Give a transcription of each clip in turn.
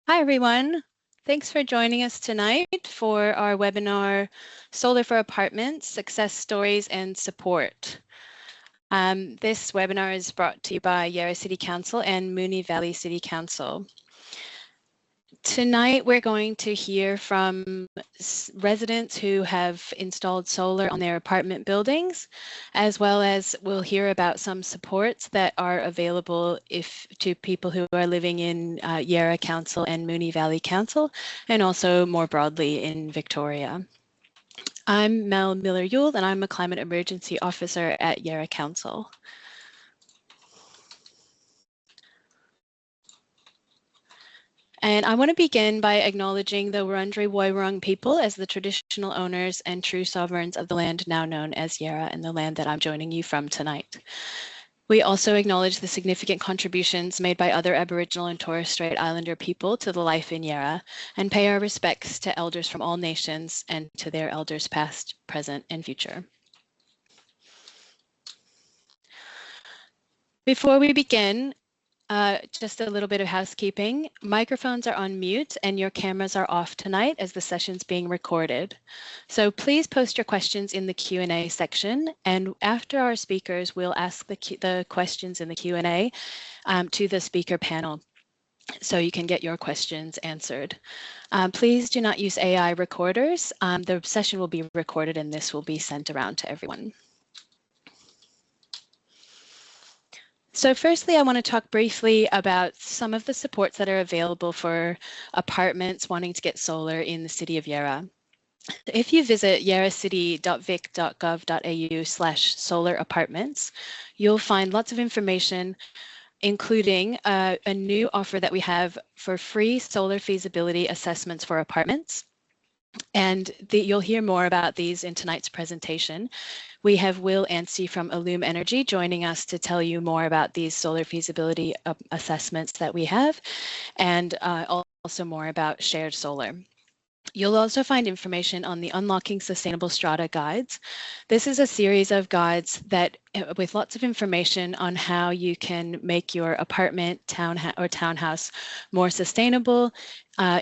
Hi, everyone. Thanks for joining us tonight for our webinar, Solar for Apartments, Success Stories and Support. This webinar is brought to you by Yarra City Council and Moonee Valley City Council. Tonight, we're going to hear from residents who have installed solar on their apartment buildings, as well as we'll hear about some supports that are available to people who are living in Yarra Council and Moonee Valley Council, and also more broadly in Victoria. I'm Mel Miller-Yule, and I'm a Climate Emergency Officer at Yarra Council. And I want to begin by acknowledging the Wurundjeri Woi-wurrung people as the traditional owners and true sovereigns of the land now known as Yarra and the land that I'm joining you from tonight. We also acknowledge the significant contributions made by other Aboriginal and Torres Strait Islander people to the life in Yarra and pay our respects to elders from all nations and to their elders past, present, and future. Before we begin, just a little bit of housekeeping. Microphones are on mute and your cameras are off tonight as the session's being recorded. So please post your questions in the Q&A section, and after our speakers, we'll ask the questions in the Q&A to the speaker panel so you can get your questions answered. Please do not use AI recorders. The session will be recorded and this will be sent around to everyone. So firstly, I want to talk briefly about some of the supports that are available for apartments wanting to get solar in the city of Yarra. If you visit yarracity.vic.gov.au/solar apartments, you'll find lots of information, including a new offer that we have for free solar feasibility assessments for apartments. And you'll hear more about these in tonight's presentation. We have Will Anstey from Illume Energy joining us to tell you more about these solar feasibility assessments that we have, and also more about shared solar. You'll also find information on the Unlocking Sustainable Strata guides. This is a series of guides that, with lots of information on how you can make your apartment, townhouse more sustainable,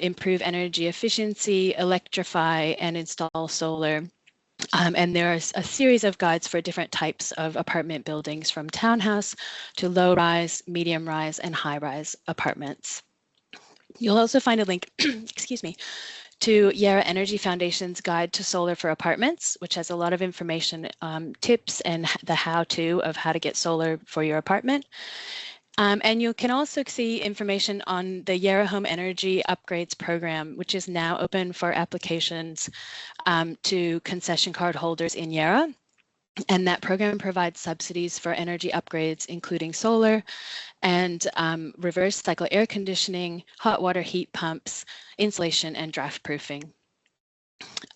improve energy efficiency, electrify, and install solar. And there is a series of guides for different types of apartment buildings, from townhouse to low-rise, medium-rise, and high-rise apartments. You'll also find a link, excuse me, to Yarra Energy Foundation's Guide to Solar for Apartments, which has a lot of information, tips, and the how-to of how to get solar for your apartment. And you can also see information on the Yarra Home Energy Upgrades Program, which is now open for applications to concession card holders in Yarra. And that program provides subsidies for energy upgrades, including solar and reverse cycle air conditioning, hot water heat pumps, insulation, and draft proofing.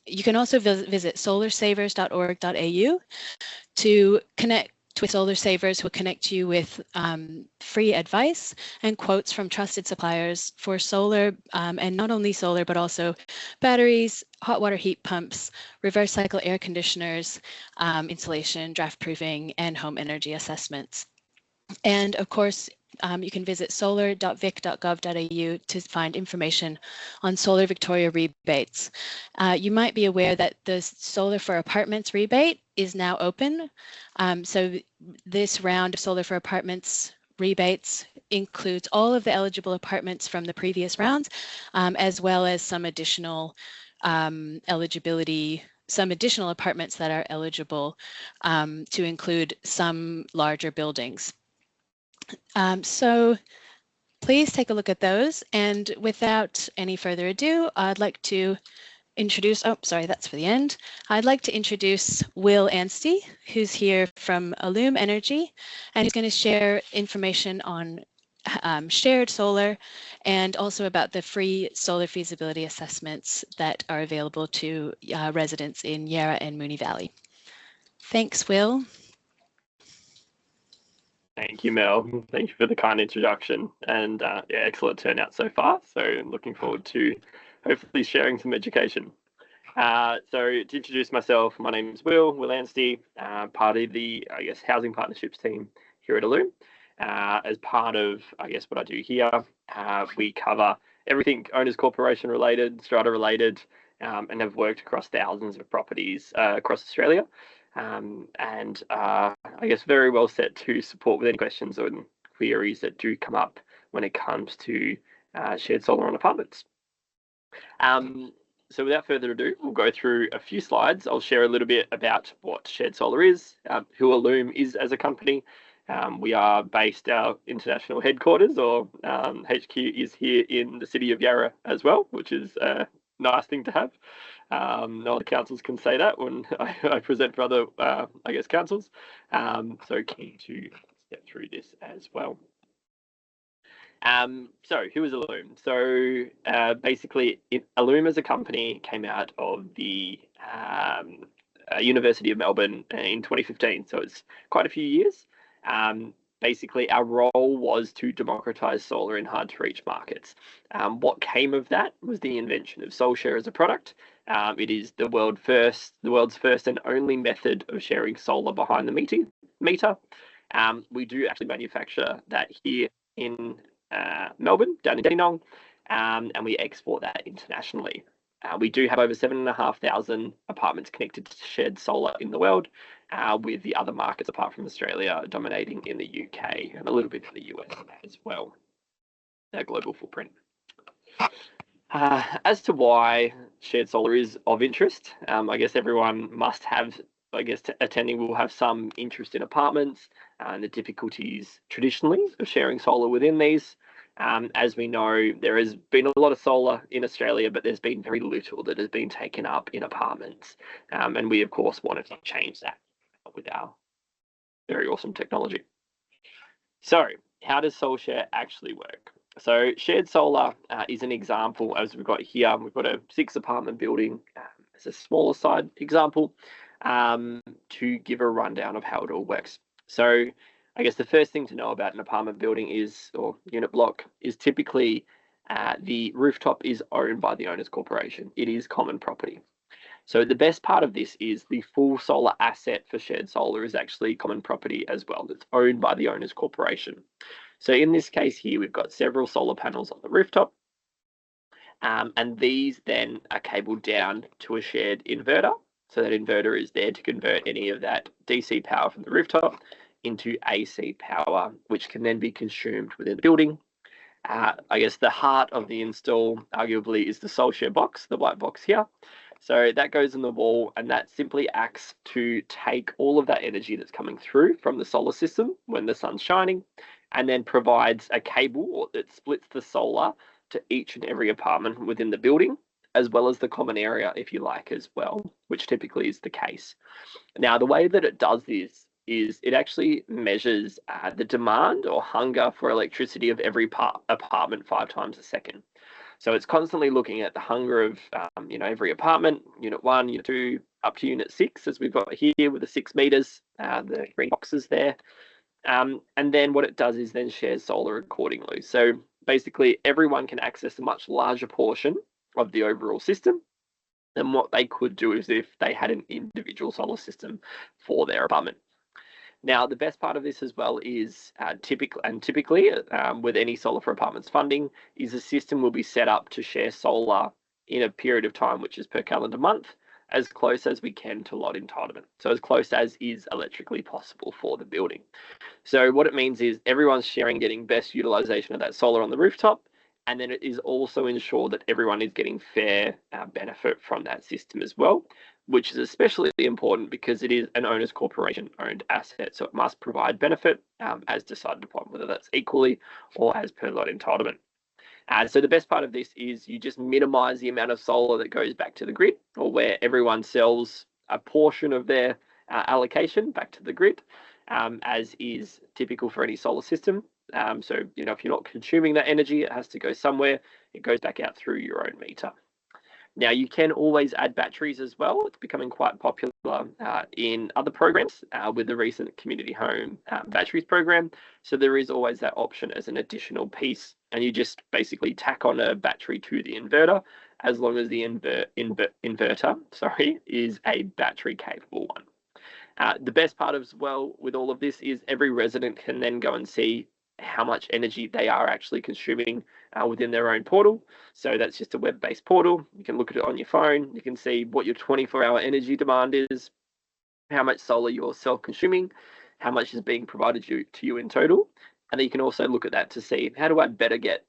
You can also visit solarsavers.org.au to connect with solar savers who will connect you with free advice and quotes from trusted suppliers for solar, and not only solar, but also batteries, hot water heat pumps, reverse cycle air conditioners, insulation, draft proofing, and home energy assessments. And of course, you can visit solar.vic.gov.au to find information on Solar Victoria rebates. You might be aware that the Solar for Apartments rebate is now open. So this round of Solar for Apartments rebates includes all of the eligible apartments from the previous rounds, as well as some additional eligibility, some additional apartments that are eligible to include some larger buildings. So please take a look at those. And without any further ado, I'd like to introduce, oh, sorry, that's for the end. I'd like to introduce Will Anstey, who's here from Illume Energy, and he's going to share information on shared solar and also about the free solar feasibility assessments that are available to residents in Yarra and Moonee Valley. Thanks, Will. Thank you, Mel. Thank you for the kind introduction, and yeah, excellent turnout so far. So looking forward to hopefully sharing some education. So to introduce myself, my name is Will Anstey, part of the, housing partnerships team here at Illume. As part of, what I do here, we cover everything owners corporation related, strata related, and have worked across thousands of properties across Australia. And I guess very well set to support with any questions or queries that do come up when it comes to shared solar on apartments. So without further ado, we'll go through a few slides. I'll share a little bit about what shared solar is, who Illume is as a company. We are based, our international headquarters or HQ is here in the city of Yarra as well, which is a nice thing to have. No other councils can say that when I present for other, I guess, councils. So keen to step through this as well. So who is Illume? So basically, Illume as a company came out of the University of Melbourne in 2015. So it's quite a few years. Basically, our role was to democratize solar in hard to reach markets. What came of that was the invention of SolShare as a product. It is the world's first and only method of sharing solar behind the meter. We do actually manufacture that here in Melbourne, down in Dandenong, and we export that internationally. We do have over 7,500 apartments connected to shared solar in the world, with the other markets apart from Australia dominating in the UK and a little bit in the US as well. Our global footprint. As to why shared solar is of interest, I guess everyone must have, attending will have some interest in apartments and the difficulties traditionally of sharing solar within these. As we know, there has been a lot of solar in Australia, but there's been very little that has been taken up in apartments. And we, of course, wanted to change that with our very awesome technology. So how does SolShare actually work? So shared solar is an example, as we've got here. We've got a 6-apartment building as a smaller side example to give a rundown of how it all works. So I guess the first thing to know about an apartment building is, or unit block, is typically the rooftop is owned by the owner's corporation. It is common property. So the best part of this is the full solar asset for shared solar is actually common property as well. That's owned by the owner's corporation. So in this case here, we've got several solar panels on the rooftop. And these then are cabled down to a shared inverter. So that inverter is there to convert any of that DC power from the rooftop into AC power, which can then be consumed within the building. I guess the heart of the install arguably is the SolShare box, the white box here. So that goes in the wall, and that simply acts to take all of that energy that's coming through from the solar system when the sun's shining, and then provides a cable that splits the solar to each and every apartment within the building, as well as the common area, if you like, as well, which typically is the case. Now, the way that it does this is it actually measures the demand or hunger for electricity of every apartment 5 times a second. So it's constantly looking at the hunger of every apartment, unit 1, unit 2, up to unit 6, as we've got here with the 6 meters, the green boxes there. And then what it does is then shares solar accordingly. So basically everyone can access a much larger portion of the overall system than what they could do is if they had an individual solar system for their apartment. Now, the best part of this as well is typically with any solar for apartments funding is the system will be set up to share solar in a period of time, which is per calendar month, as close as we can to lot entitlement. So as close as is electrically possible for the building. So what it means is everyone's sharing, getting best utilization of that solar on the rooftop. And then it is also ensured that everyone is getting fair benefit from that system as well, which is especially important because it is an owner's corporation owned asset. So it must provide benefit as decided upon, whether that's equally or as per lot entitlement. So the best part of this is you just minimize the amount of solar that goes back to the grid, or where everyone sells a portion of their allocation back to the grid, as is typical for any solar system. So, if you're not consuming that energy, it has to go somewhere. It goes back out through your own meter. Now, you can always add batteries as well. It's becoming quite popular in other programs with the recent Community Home Batteries program. So there is always that option as an additional piece. And you just basically tack on a battery to the inverter, as long as the inverter is a battery capable one. The best part as well with all of this is every resident can then go and see how much energy they are actually consuming within their own portal. So that's just a web-based portal. You can look at it on your phone. You can see what your 24-hour energy demand is, how much solar you're self-consuming, how much is being provided to you in total. And then you can also look at that to see, how do I better get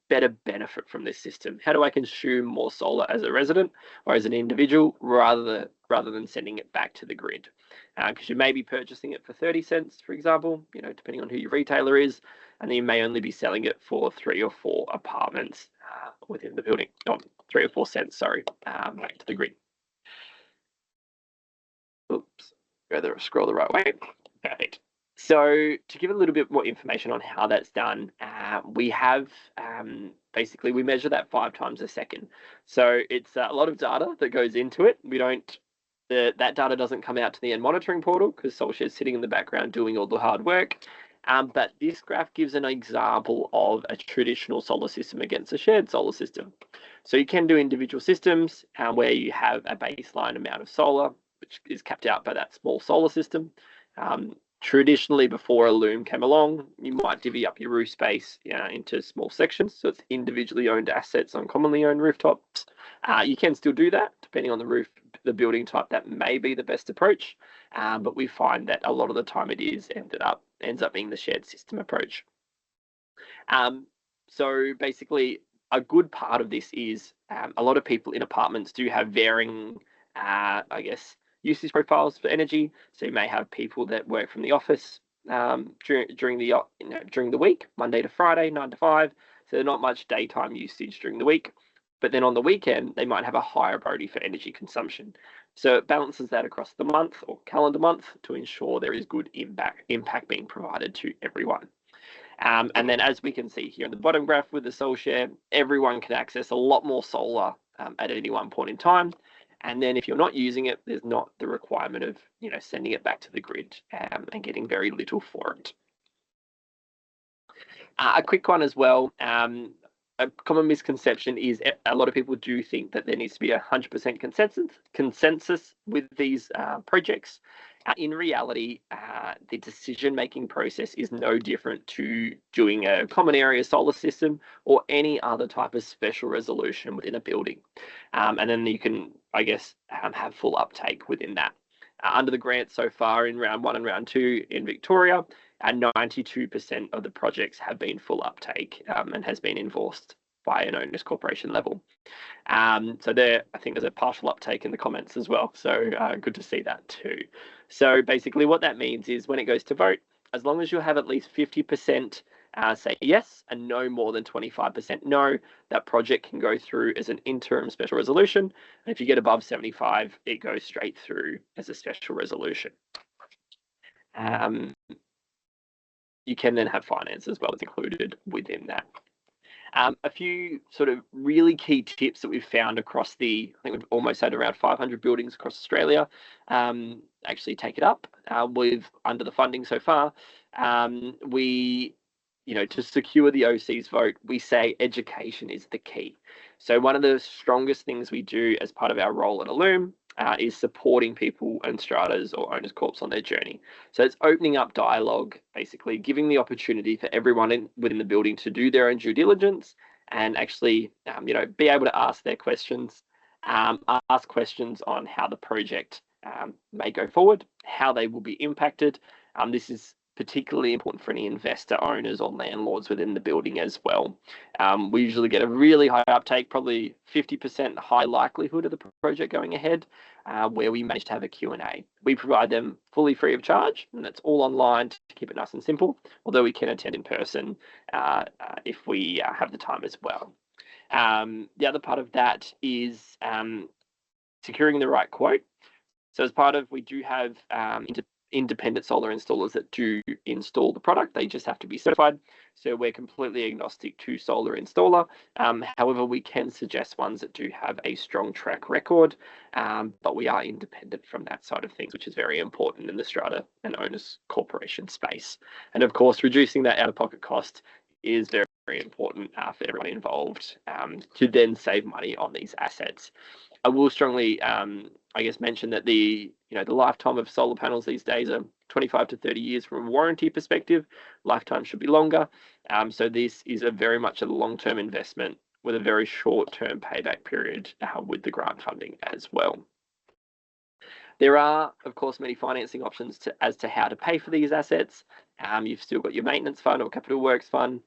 better benefit from this system? How do I consume more solar as a resident or as an individual rather than sending it back to the grid? Because you may be purchasing it for 30 cents, for example, depending on who your retailer is, and then you may only be selling it for 3 or 4 apartments within the building, 3 or 4 cents, sorry, back to the grid. Oops, scroll the right way. Perfect. So to give a little bit more information on how that's done, we have basically we measure that 5 times a second. So it's a lot of data that goes into it. That data doesn't come out to the end monitoring portal because SolShare's sitting in the background doing all the hard work. But this graph gives an example of a traditional solar system against a shared solar system. So you can do individual systems where you have a baseline amount of solar, which is capped out by that small solar system. Traditionally, before a loom came along, you might divvy up your roof space into small sections. So it's individually owned assets on commonly owned rooftops. You can still do that, depending on the building type. That may be the best approach, but we find that a lot of the time it ends up being the shared system approach. So basically, a good part of this is a lot of people in apartments do have varying, usage profiles for energy. So you may have people that work from the office during the week, Monday to Friday, 9 to 5. So there's not much daytime usage during the week. But then on the weekend, they might have a higher priority for energy consumption. So it balances that across the month or calendar month to ensure there is good impact being provided to everyone. And then as we can see here in the bottom graph with the SolShare, everyone can access a lot more solar at any one point in time. And then if you're not using it, there's not the requirement of sending it back to the grid and getting very little for it. A quick one as well. A common misconception is a lot of people do think that there needs to be 100% consensus with these projects. In reality, the decision-making process is no different to doing a common area solar system or any other type of special resolution within a building. And then you can, have full uptake within that. Under the grant so far in round 1 and round 2 in Victoria, 92% of the projects have been full uptake and has been enforced by an owners corporation level. So there, I think there's a partial uptake in the comments as well. So good to see that too. So basically what that means is when it goes to vote, as long as you have at least 50% say yes and no more than 25% no, that project can go through as an interim special resolution. And if you get above 75, it goes straight through as a special resolution. You can then have finance as well as included within that. A few sort of really key tips that we've found across I think we've almost had around 500 buildings across Australia actually take it up under the funding so far. To secure the OC's vote, we say education is the key. So one of the strongest things we do as part of our role at Illume is supporting people and stratas or owners corps on their journey. So it's opening up dialogue, basically giving the opportunity for everyone within the building to do their own due diligence and actually, be able to ask their questions, ask questions on how the project may go forward, how they will be impacted. This is particularly important for any investor owners or landlords within the building as well. We usually get a really high uptake, probably 50% high likelihood of the project going ahead, where we manage to have a Q&A. We provide them fully free of charge, and that's all online to keep it nice and simple, although we can attend in person if we have the time as well. The other part of that is securing the right quote. So as part of, we do have independent solar installers that do install the product. They just have to be certified. So we're completely agnostic to solar installer. However, we can suggest ones that do have a strong track record, but we are independent from that side of things, which is very important in the strata and owners corporation space. And of course, reducing that out-of-pocket cost is very, very important for everyone involved to then save money on these assets. I will strongly, mention that the lifetime of solar panels these days are 25 to 30 years from a warranty perspective, lifetime should be longer. So this is very much a long-term investment with a very short-term payback period with the grant funding as well. There are, of course, many financing options as to how to pay for these assets. You've still got your maintenance fund or capital works fund.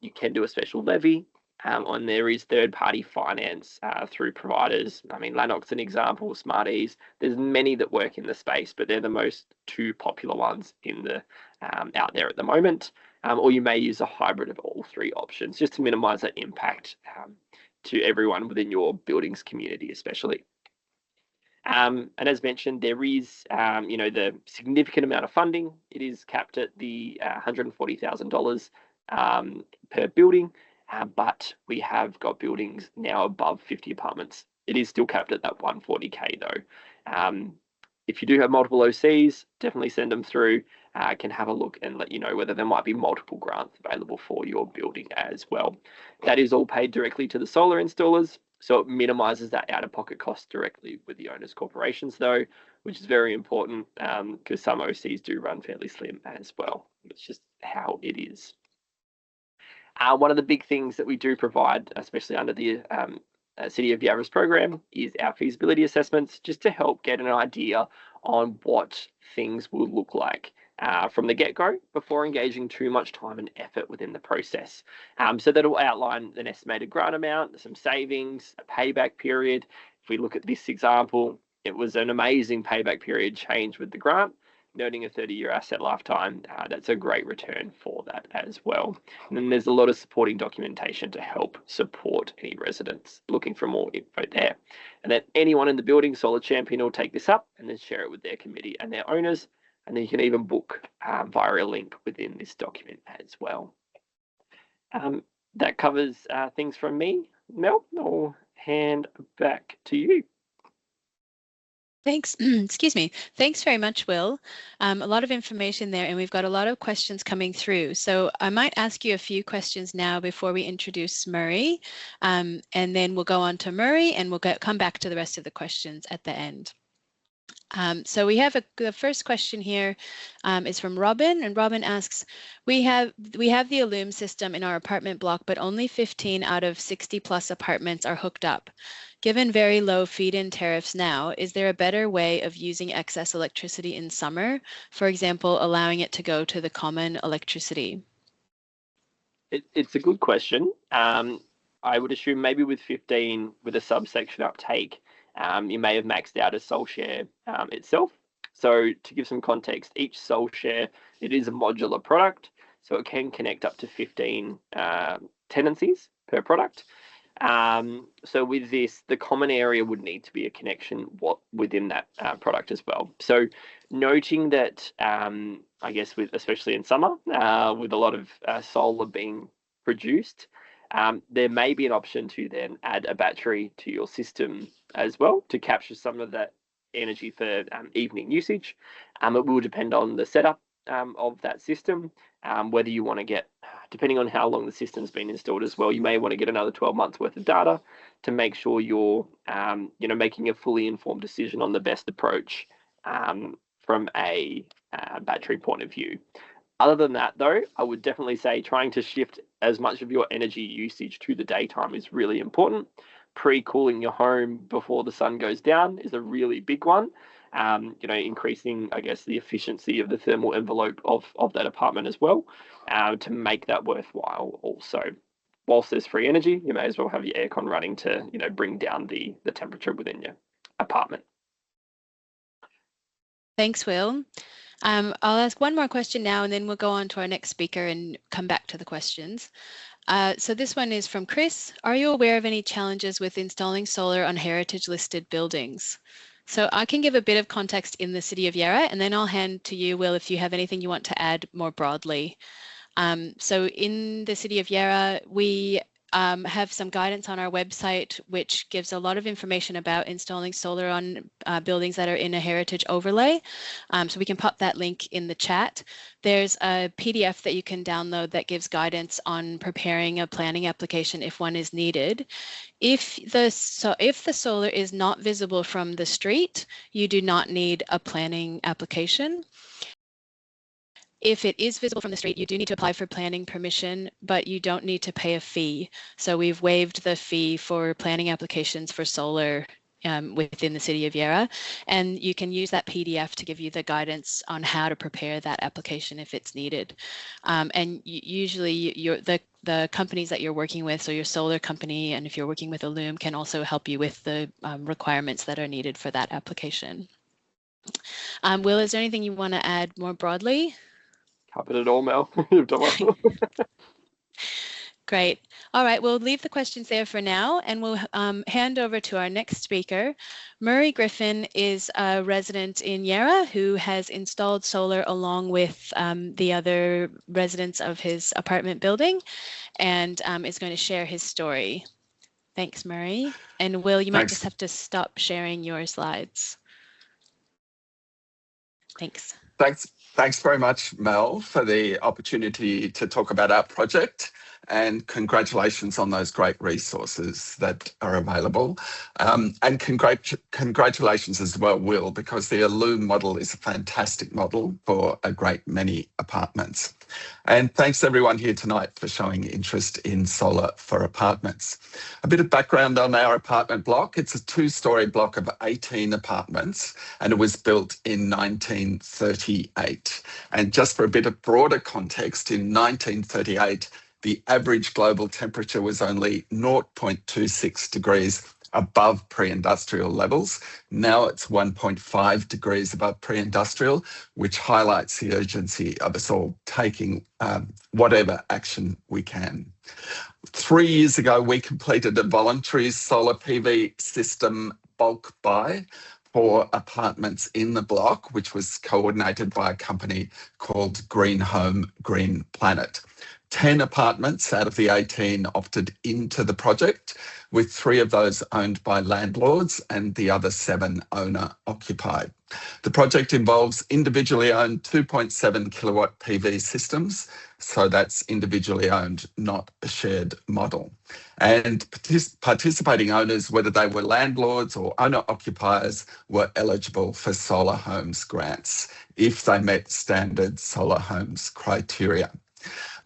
You can do a special levy, and there is third-party finance through providers. I mean, Lanoc's an example, Smarties. There's many that work in the space, but they're the most two popular ones in the out there at the moment. Or you may use a hybrid of all three options just to minimise that impact to everyone within your buildings community, especially. And as mentioned, there is, the significant amount of funding. It is capped at the $140,000 per building, but we have got buildings now above 50 apartments. It is still capped at that 140K though. If you do have multiple OCs, definitely send them through. Can have a look and let you know whether there might be multiple grants available for your building as well. That is all paid directly to the solar installers. So it minimises that out-of-pocket cost directly with the owners' corporations, though, which is very important because some OCs do run fairly slim as well. It's just how it is. One of the big things that we do provide, especially under the City of Yarra's program, is our feasibility assessments, just to help get an idea on what things will look like from the get-go before engaging too much time and effort within the process. So that'll outline an estimated grant amount, some savings, a payback period. If we look at this example, it was an amazing payback period change with the grant, noting a 30-year asset lifetime. That's a great return for that as well. And then there's a lot of supporting documentation to help support any residents looking for more info there. And then anyone in the building, Solar Champion, will take this up and then share it with their committee and their owners. And then you can even book via a link within this document as well. That covers things from me. Mel, I'll hand back to you. Thanks. Excuse me. Thanks very much, Will. A lot of information there, and we've got a lot of questions coming through. So I might ask you a few questions now before we introduce Murray, and then we'll go on to Murray, and we'll come back to the rest of the questions at the end. So we have the first question here is from Robin, and Robin asks, we have the Illume system in our apartment block, but only 15 out of 60 plus apartments are hooked up. Given very low feed-in tariffs now, is there a better way of using excess electricity in summer? For example, allowing it to go to the common electricity? It's a good question. I would assume maybe with 15 with a subsection uptake, you may have maxed out a sole share itself. So to give some context, each sole share, it is a modular product, so it can connect up to 15 tenancies per product. So with this, the common area would need to be a connection within that product as well. So noting that, I guess, especially in summer, with a lot of solar being produced, there may be an option to then add a battery to your system as well to capture some of that energy for evening usage. It will depend on the setup of that system, whether you want to get, depending on how long the system's been installed as well, you may want to get another 12 months worth of data to make sure you're making a fully informed decision on the best approach from a battery point of view. Other than that, though, I would definitely say trying to shift as much of your energy usage to the daytime is really important. Pre-cooling your home before the sun goes down is a really big one. Increasing, I guess, the efficiency of the thermal envelope of that apartment as well, to make that worthwhile also. Whilst there's free energy, you may as well have your aircon running to, bring down the temperature within your apartment. Thanks, Will. I'll ask one more question now, and then we'll go on to our next speaker and come back to the questions. So this one is from Chris. Are you aware of any challenges with installing solar on heritage-listed buildings? So I can give a bit of context in the City of Yarra, and then I'll hand to you, Will, if you have anything you want to add more broadly. So in the City of Yarra, we have some guidance on our website, which gives a lot of information about installing solar on buildings that are in a heritage overlay. So we can pop that link in the chat. There's a PDF that you can download that gives guidance on preparing a planning application if one is needed. If the solar is not visible from the street, you do not need a planning application. If it is visible from the street, you do need to apply for planning permission, but you don't need to pay a fee. So we've waived the fee for planning applications for solar within the city of Yarra, and you can use that PDF to give you the guidance on how to prepare that application if it's needed. And usually the companies that you're working with, so your solar company, and if you're working with a loom, can also help you with the requirements that are needed for that application. Will, is there anything you want to add more broadly? Covered it all, Mel. You've done well. Great. All right, we'll leave the questions there for now, and we'll hand over to our next speaker. Murray Griffin is a resident in Yarra who has installed solar along with the other residents of his apartment building, and is going to share his story. Thanks, Murray. And Will, you might just have to stop sharing your slides. Thanks. Thanks very much, Mel, for the opportunity to talk about our project, and congratulations on those great resources that are available. And congratulations as well, Will, because the Loom model is a fantastic model for a great many apartments. And thanks everyone here tonight for showing interest in solar for apartments. A bit of background on our apartment block. It's a 2-storey block of 18 apartments, and it was built in 1938. And just for a bit of broader context, in 1938, the average global temperature was only 0.26 degrees above pre-industrial levels. Now it's 1.5 degrees above pre-industrial, which highlights the urgency of us all taking whatever action we can. 3 years ago, we completed a voluntary solar PV system bulk buy for apartments in the block, which was coordinated by a company called Green Home, Green Planet. 10 apartments out of the 18 opted into the project, with 3 of those owned by landlords and the other 7 owner-occupied. The project involves individually owned 2.7 kilowatt PV systems, so that's individually owned, not a shared model. And participating owners, whether they were landlords or owner-occupiers, were eligible for solar homes grants if they met standard solar homes criteria.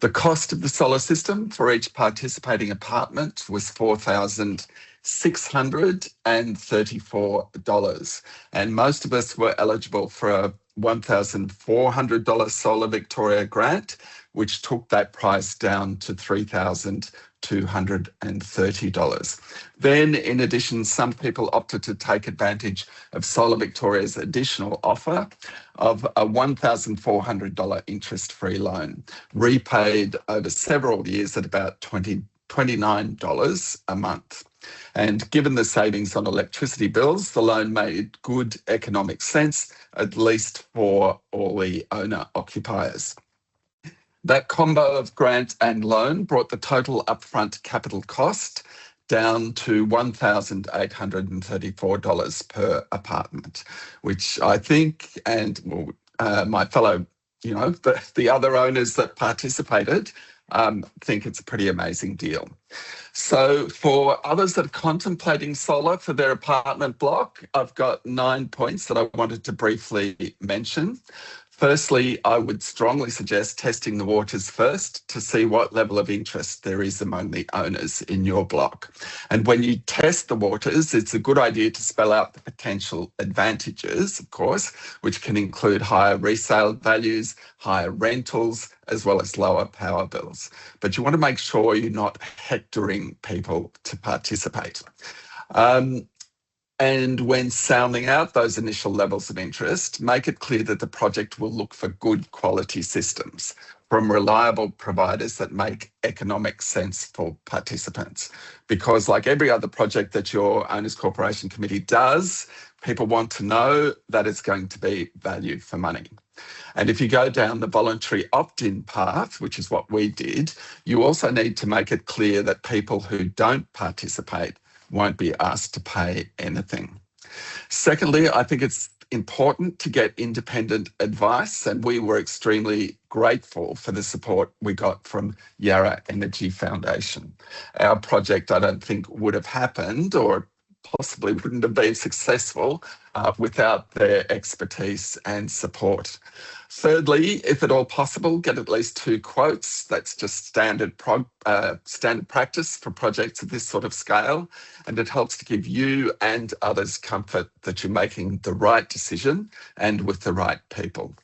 The cost of the solar system for each participating apartment was $4,634, and most of us were eligible for a $1,400 Solar Victoria grant, which took that price down to $3,230. Then, in addition, some people opted to take advantage of Solar Victoria's additional offer of a $1,400 interest-free loan, repaid over several years at about $29 a month. And given the savings on electricity bills, the loan made good economic sense, at least for all the owner-occupiers. That combo of grant and loan brought the total upfront capital cost down to $1,834 per apartment, which I think, and my fellow, the other owners that participated, think it's a pretty amazing deal. So for others that are contemplating solar for their apartment block, I've got 9 points that I wanted to briefly mention. Firstly, I would strongly suggest testing the waters first to see what level of interest there is among the owners in your block. And when you test the waters, it's a good idea to spell out the potential advantages, of course, which can include higher resale values, higher rentals, as well as lower power bills. But you want to make sure you're not hectoring people to participate. And when sounding out those initial levels of interest, make it clear that the project will look for good quality systems from reliable providers that make economic sense for participants. Because like every other project that your Owners Corporation Committee does, people want to know that it's going to be value for money. And if you go down the voluntary opt-in path, which is what we did, you also need to make it clear that people who don't participate won't be asked to pay anything. Secondly, I think it's important to get independent advice, and we were extremely grateful for the support we got from Yarra Energy Foundation. Our project, I don't think, would have happened, or possibly wouldn't have been successful without their expertise and support. Thirdly, if at all possible, get at least 2 quotes. That's just standard practice for projects of this sort of scale, and it helps to give you and others comfort that you're making the right decision and with the right people.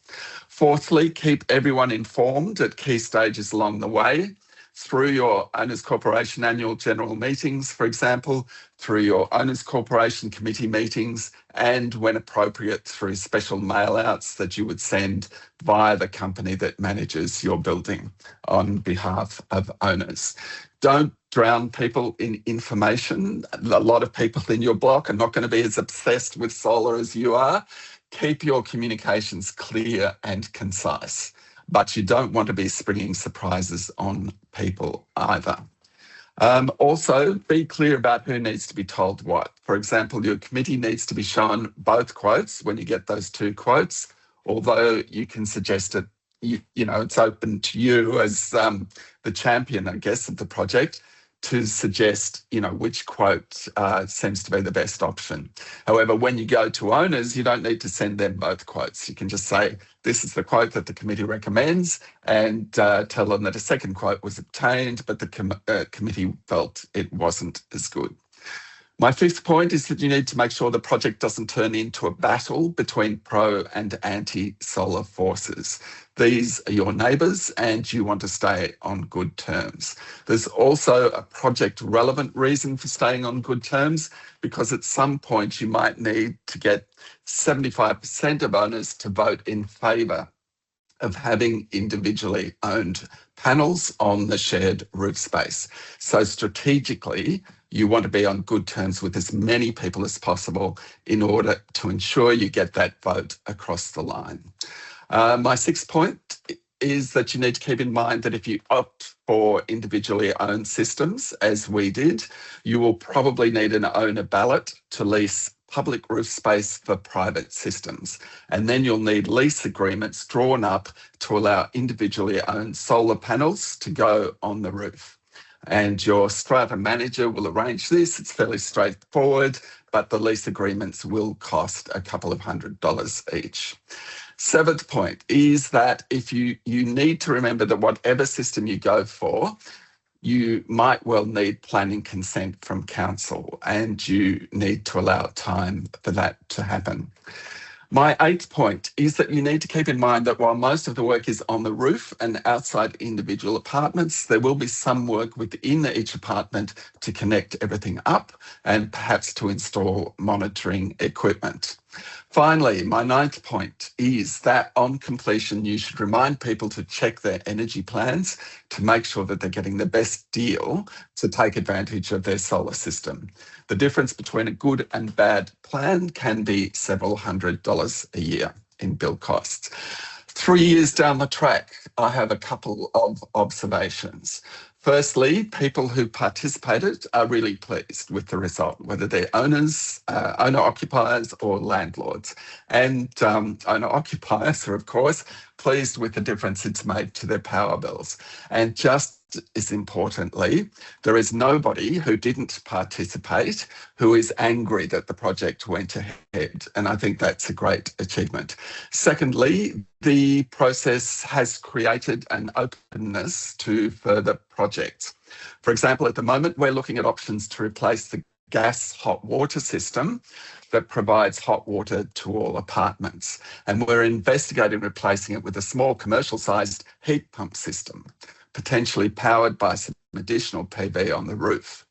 Fourthly, keep everyone informed at key stages along the way, through your Owners Corporation annual general meetings, for example, through your Owners Corporation committee meetings, and when appropriate, through special mail-outs that you would send via the company that manages your building on behalf of owners. Don't drown people in information. A lot of people in your block are not going to be as obsessed with solar as you are. Keep your communications clear and concise, but you don't want to be springing surprises on people either. Also, be clear about who needs to be told what. For example, your committee needs to be shown both quotes when you get those 2 quotes, although you can suggest it, you know, it's open to you as the champion, I guess, of the project to suggest, you know, which quote seems to be the best option. However, when you go to owners, you don't need to send them both quotes. You can just say, this is the quote that the committee recommends, and tell them that a second quote was obtained, but the committee felt it wasn't as good. My 5th point is that you need to make sure the project doesn't turn into a battle between pro and anti-solar forces. These are your neighbours and you want to stay on good terms. There's also a project relevant reason for staying on good terms, because at some point you might need to get 75% of owners to vote in favour of having individually owned panels on the shared roof space. So strategically, you want to be on good terms with as many people as possible in order to ensure you get that vote across the line. My 6th point is that you need to keep in mind that if you opt for individually owned systems, as we did, you will probably need an owner ballot to lease public roof space for private systems. And then you'll need lease agreements drawn up to allow individually owned solar panels to go on the roof. And your strata manager will arrange this. It's fairly straightforward, but the lease agreements will cost a couple of $100 each. 7th point is that if you need to remember that whatever system you go for, you might well need planning consent from council, and you need to allow time for that to happen. My 8th point is that you need to keep in mind that while most of the work is on the roof and outside individual apartments, there will be some work within each apartment to connect everything up and perhaps to install monitoring equipment. Finally, my 9th point is that on completion, you should remind people to check their energy plans to make sure that they're getting the best deal to take advantage of their solar system. The difference between a good and bad plan can be several $100s a year in bill costs. 3 years down the track, I have a couple of observations. Firstly, people who participated are really pleased with the result, whether they're owners, owner-occupiers or landlords. And owner-occupiers are, of course, pleased with the difference it's made to their power bills. And just as importantly, there is nobody who didn't participate who is angry that the project went ahead. And I think that's a great achievement. Secondly, the process has created an openness to further projects. For example, at the moment, we're looking at options to replace the gas hot water system that provides hot water to all apartments. And we're investigating replacing it with a small commercial-sized heat pump system, potentially powered by some additional PV on the roof.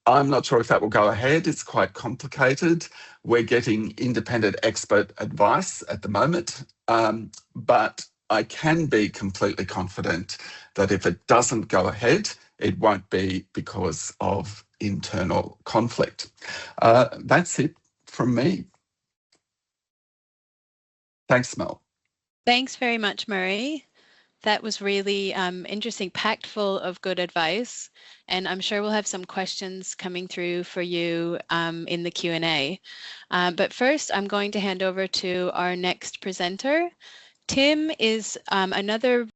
I'm not sure if that will go ahead. It's quite complicated. We're getting independent expert advice at the moment, but I can be completely confident that if it doesn't go ahead, it won't be because of internal conflict. That's it from me. Thanks, Mel. Thanks very much, Murray. That was really interesting, packed full of good advice. And I'm sure we'll have some questions coming through for you in the Q&A. But first, I'm going to hand over to our next presenter. Tim is another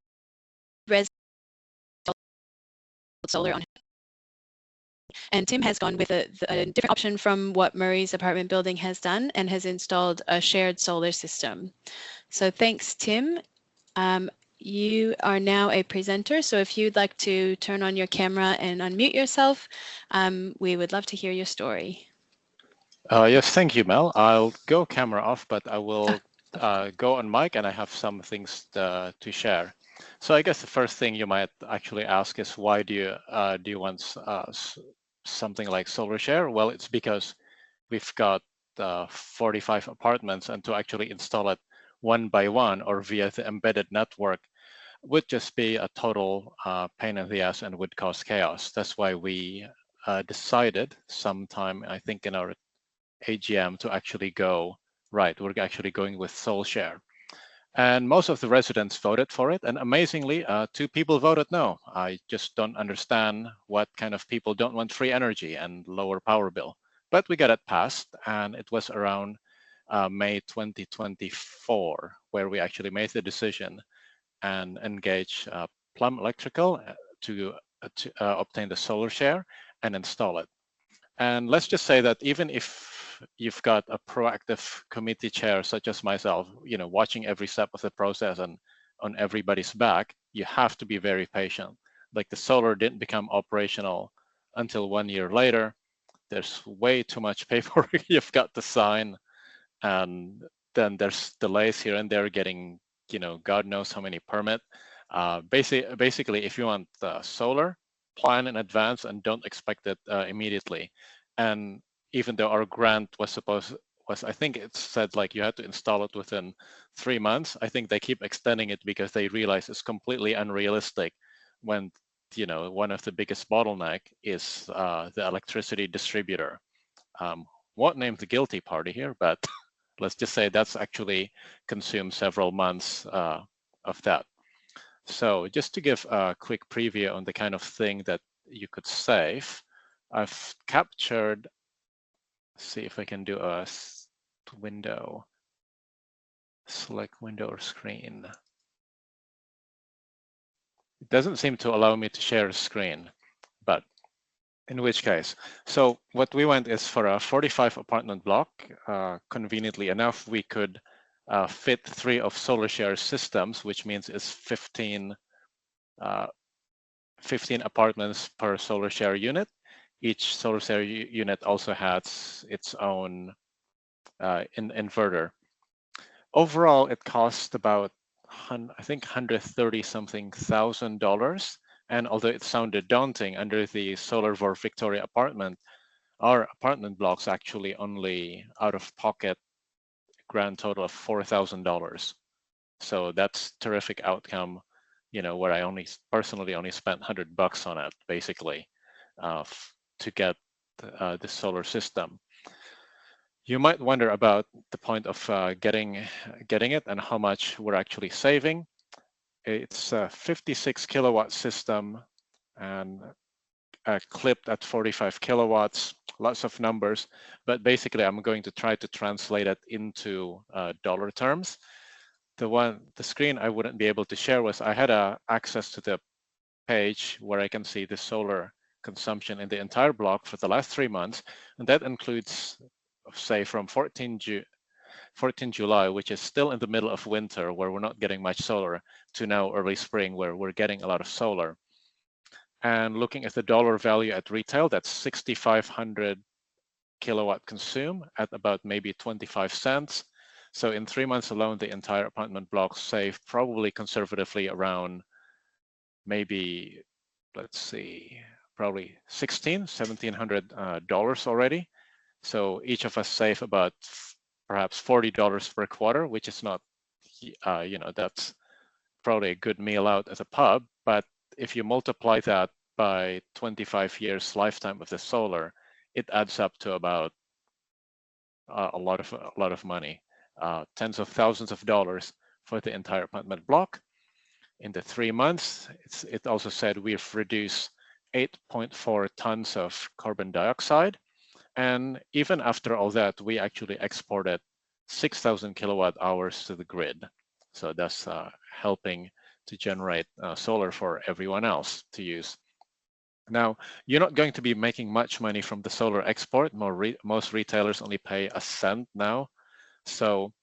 resident solar on And Tim has gone with a different option from what Murray's apartment building has done and has installed a shared solar system. So thanks, Tim. You are now a presenter, so if you'd like to turn on your camera and unmute yourself, we would love to hear your story. Yes, thank you, Mel. I'll go camera off, but I will go on mic, and I have some things to share. So I guess the first thing you might actually ask is, why do you want something like Solar Share? Well, it's because we've got 45 apartments, and to actually install it one by one or via the embedded network would just be a total pain in the ass and would cause chaos. That's why we decided sometime, I think in our AGM, to actually go, right, we're actually going with Soul Share. And most of the residents voted for it. And amazingly, 2 people voted no. I just don't understand what kind of people don't want free energy and lower power bill. But we got it passed, and it was around May 2024 where we actually made the decision and engage Plum Electrical to obtain the Solar Share and install it. And let's just say that even if you've got a proactive committee chair such as myself, watching every step of the process and on everybody's back, you have to be very patient. Like, the solar didn't become operational until 1 year later. There's way too much paperwork you've got to sign, and then there's delays here and there getting, God knows how many permit. Basically, if you want solar, plan in advance and don't expect it immediately. And even though our grant was I think it said like you had to install it within 3 months, I think they keep extending it because they realize it's completely unrealistic when, one of the biggest bottleneck is the electricity distributor. Won't name the guilty party here, but let's just say that's actually consumed several months of that. So just to give a quick preview on the kind of thing that you could save, I've captured, see if I can do a window, select window or screen. It doesn't seem to allow me to share a screen, but in which case, so what we went is for a 45 apartment block. Conveniently enough, we could fit 3 of Solar Share systems, which means it's 15 apartments per Solar Share unit. Each Solar Share unit also has its own inverter. Overall, it cost about, I think, $130-something thousand. And although it sounded daunting, under the Solar for Victoria apartment, our apartment blocks actually only out of pocket grand total of $4,000. So that's terrific outcome, where I personally only spent $100 on it, basically, to get the solar system. You might wonder about the point of getting it and how much we're actually saving. It's a 56 kilowatt system and clipped at 45 kilowatts, lots of numbers, but basically I'm going to try to translate it into dollar terms. The screen I wouldn't be able to share was, I had access to the page where I can see the solar consumption in the entire block for the last 3 months, and that includes, say, from 14 July, which is still in the middle of winter where we're not getting much solar, to now early spring where we're getting a lot of solar. And looking at the dollar value at retail, that's 6,500 kilowatt consume at about maybe 25 cents. So in 3 months alone, the entire apartment block saved probably conservatively around maybe, let's see, probably $1,700 already. So each of us save about perhaps $40 per quarter, which is not, that's probably a good meal out at a pub. But if you multiply that by 25 years lifetime of the solar, it adds up to about a lot of money, tens of thousands of dollars for the entire apartment block. In the 3 months, it also said we've reduced 8.4 tons of carbon dioxide. And even after all that, we actually exported 6,000 kilowatt hours to the grid. So that's helping to generate solar for everyone else to use. Now, you're not going to be making much money from the solar export. Most retailers only pay a cent now. So,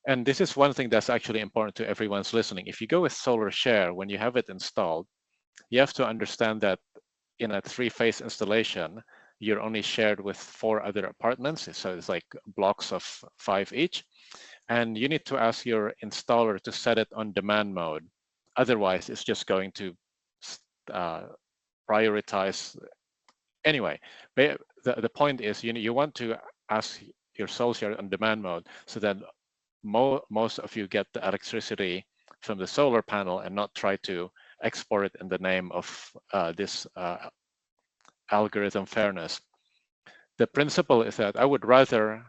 and this is one thing that's actually important to everyone's listening. If you go with solar share, when you have it installed, you have to understand that in a 3-phase installation, you're only shared with 4 other apartments. So it's like blocks of 5 each. And you need to ask your installer to set it on demand mode. Otherwise, it's just going to prioritize. Anyway, the point is you want to ask your solar share on demand mode so that most of you get the electricity from the solar panel and not try to export it in the name of this algorithm fairness. The principle is that I would rather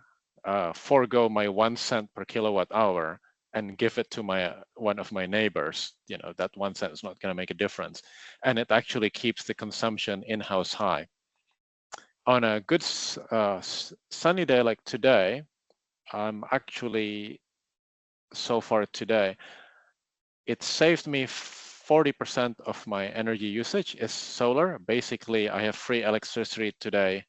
forego my 1 cent per kilowatt hour and give it to one of my neighbors. You know, that 1 cent is not going to make a difference, and it actually keeps the consumption in-house high. On a good sunny day like today, I'm actually, so far today, it saved me 40% of my energy usage is solar. Basically, I have free electricity today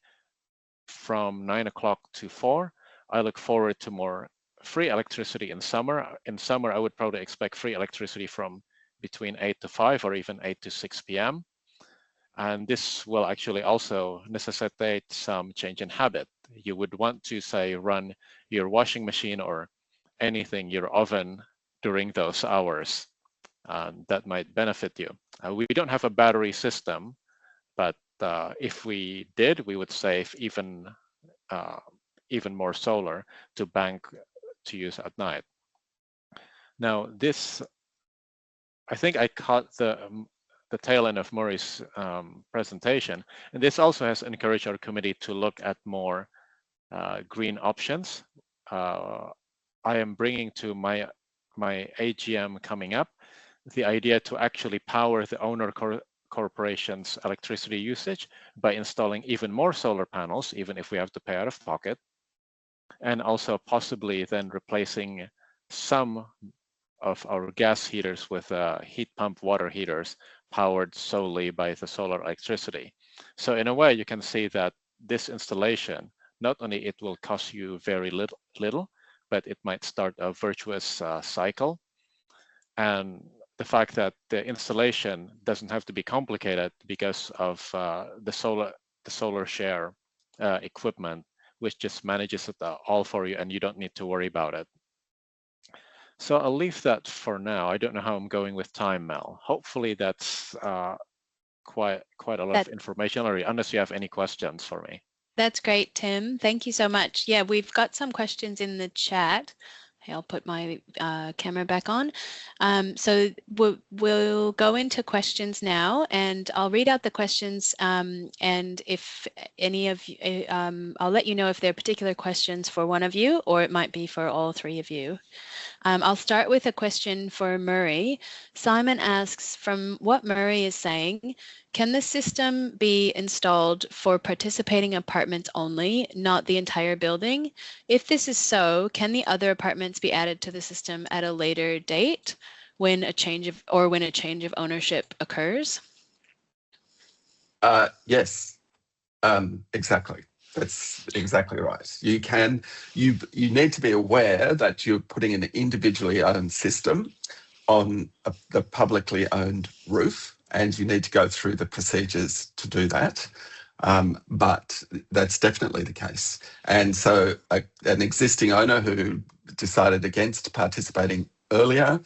from 9 o'clock to 4. I look forward to more free electricity in summer. In summer, I would probably expect free electricity from between 8 to 5 or even 8 to 6 p.m. And this will actually also necessitate some change in habit. You would want to, say, run your washing machine or anything, your oven, during those hours. That might benefit you. We don't have a battery system, but if we did, we would save even more solar to bank to use at night. Now, this, I think I caught the tail end of Murray's presentation, and this also has encouraged our committee to look at more green options. I am bringing to my AGM coming up the idea to actually power the owner corporation's electricity usage by installing even more solar panels, even if we have to pay out of pocket, and also possibly then replacing some of our gas heaters with heat pump water heaters powered solely by the solar electricity. So in a way, you can see that this installation, not only it will cost you very little, but it might start a virtuous cycle. And the fact that the installation doesn't have to be complicated because of the solar share equipment, which just manages it all for you, and you don't need to worry about it. So I'll leave that for now. I don't know how I'm going with time, Mel. Hopefully that's quite a lot of information, or unless you have any questions for me. That's great, Tim. Thank you so much. Yeah, we've got some questions in the chat. I'll put my camera back on. So we'll go into questions now, and I'll read out the questions, and if any of you, I'll let you know if there are particular questions for one of you, or it might be for all 3 of you. I'll start with a question for Murray. Simon asks, from what Murray is saying, can the system be installed for participating apartments only, not the entire building? If this is so, can the other apartments be added to the system at a later date when a change of ownership occurs? Yes, exactly. That's exactly right. You need to be aware that you're putting an individually owned system on the publicly owned roof, and you need to go through the procedures to do that. But that's definitely the case. And so an existing owner who decided against participating earlier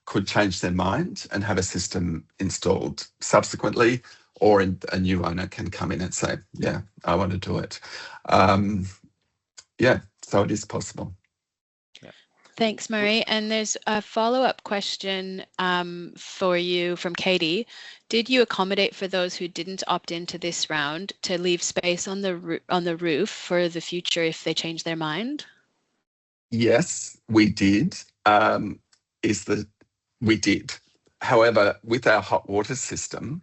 could change their mind and have a system installed subsequently, or a new owner can come in and say, yeah, I want to do it. Yeah, so it is possible. Thanks, Murray. And there's a follow-up question for you from Katie. Did you accommodate for those who didn't opt into this round to leave space on the roof for the future if they change their mind? Yes, we did. We did. However, with our hot water system,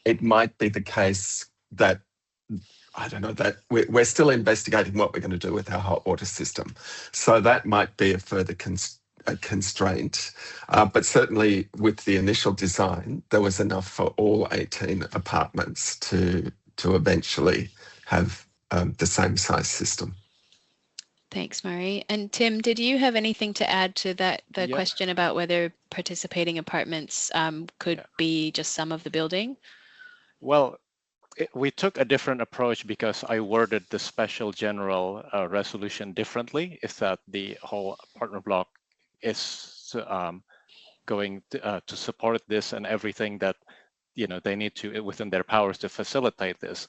it might be the case that, I don't know, that we're still investigating what we're going to do with our hot water system. So that might be a further a constraint. But certainly with the initial design, there was enough for all 18 apartments to eventually have the same size system. Thanks, Murray. And Tim, did you have anything to add to that, the Yeah. question about whether participating apartments could be just some of the building? Well, we took a different approach because I worded the special general resolution differently. Is that the whole apartment block is going to support this and everything that they need to within their powers to facilitate this.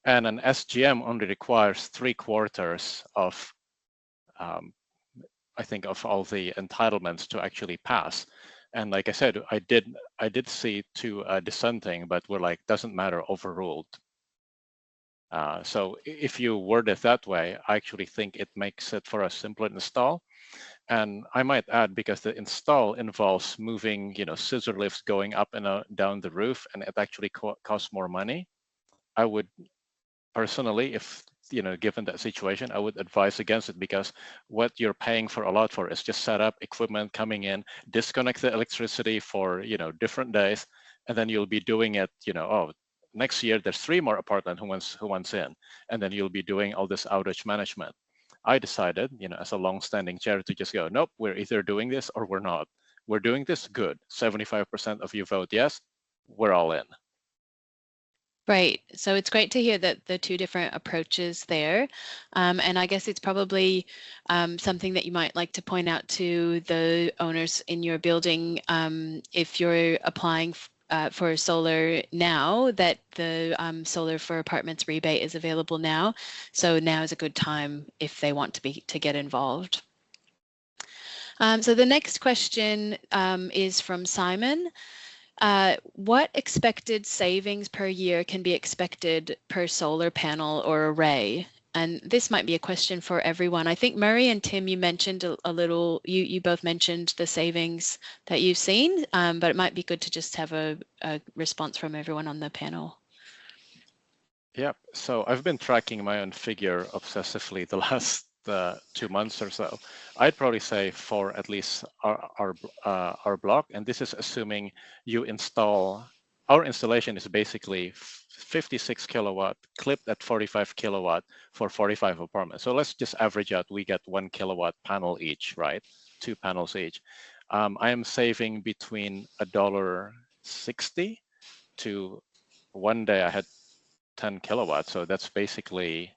And an SGM only requires 3/4 of I think of all the entitlements to actually pass. And like I said, I did see two dissenting, but we're like, doesn't matter, overruled. So if you word it that way, I actually think it makes it for a simpler install. And I might add, because the install involves moving, scissor lifts going up and down the roof, and it actually costs more money. I would personally, if given that situation, I would advise against it, because what you're paying for a lot for is just set up equipment coming in, disconnect the electricity for different days, and then you'll be doing it. Oh, next year there's 3 more apartment who wants in, and then you'll be doing all this outage management. I decided, as a long-standing chair, to just go, nope, we're either doing this or we're not. We're doing this, good. 75% of you vote yes, we're all in. Right. So it's great to hear that the two different approaches there. And I guess it's probably something that you might like to point out to the owners in your building, if you're applying for solar now, that the solar for apartments rebate is available now. So now is a good time if they want to get involved. So the next question is from Simon. What expected savings per year can be expected per solar panel or array? And this might be a question for everyone. I think Murray and Tim, you mentioned a little, you both mentioned the savings that you've seen, but it might be good to just have a response from everyone on the panel. Yeah, so I've been tracking my own figure obsessively the last 2 months or so. I'd probably say for at least our block, and this is assuming you install, our installation is basically 56 kilowatt clipped at 45 kilowatt for 45 apartments. So let's just average out, we get 1 kilowatt panel each, right? 2 panels each. I am saving between $1.60 to, one day I had 10 kilowatts. So that's basically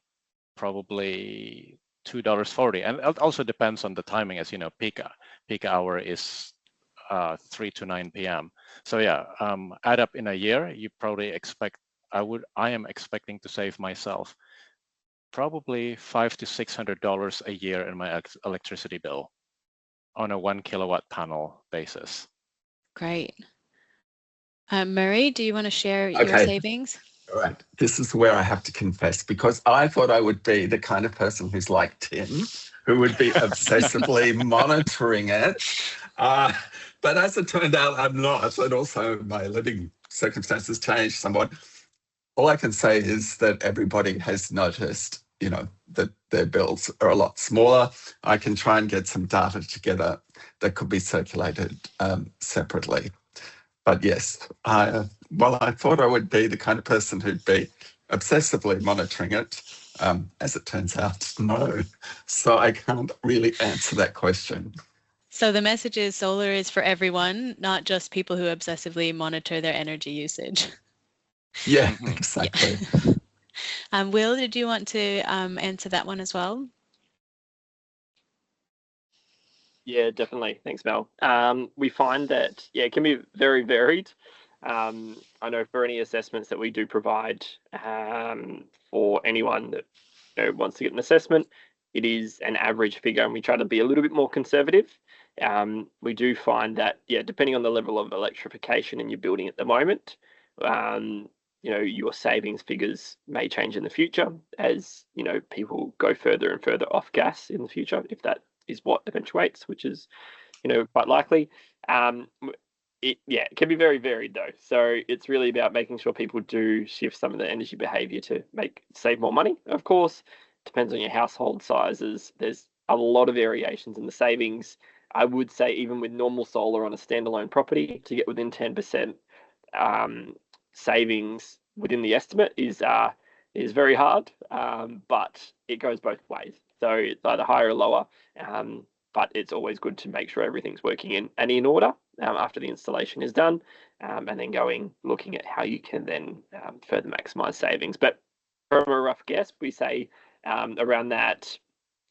probably $2.40. And it also depends on the timing, as you know, peak hour is 3 to 9 p.m. So yeah, add up in a year, you probably expect, I am expecting to save myself probably $500 to $600 a year in my electricity bill on a 1 kilowatt panel basis. Great. Murray, do you want to share your savings? All right. This is where I have to confess, because I thought I would be the kind of person who's like Tim, who would be obsessively monitoring it. But as it turned out, I'm not. And also my living circumstances changed somewhat. All I can say is that everybody has noticed, that their bills are a lot smaller. I can try and get some data together that could be circulated separately. But yes, I thought I would be the kind of person who'd be obsessively monitoring it. As it turns out, no. So I can't really answer that question. So the message is solar is for everyone, not just people who obsessively monitor their energy usage. Yeah, exactly. Yeah. Will, did you want to answer that one as well? Yeah, definitely. Thanks, Mel. We find that, it can be very varied. I know for any assessments that we do provide for anyone that wants to get an assessment, it is an average figure, and we try to be a little bit more conservative. We do find that, depending on the level of electrification in your building at the moment, your savings figures may change in the future as, people go further and further off gas in the future, if that is what eventuates, which is, quite likely. It can be very varied though. So it's really about making sure people do shift some of the energy behavior to save more money. Of course, depends on your household sizes. There's a lot of variations in the savings. I would say even with normal solar on a standalone property, to get within 10% savings within the estimate is very hard, but it goes both ways. So it's either higher or lower, but it's always good to make sure everything's working in order after the installation is done, and then looking at how you can then further maximize savings. But from a rough guess, we say around that,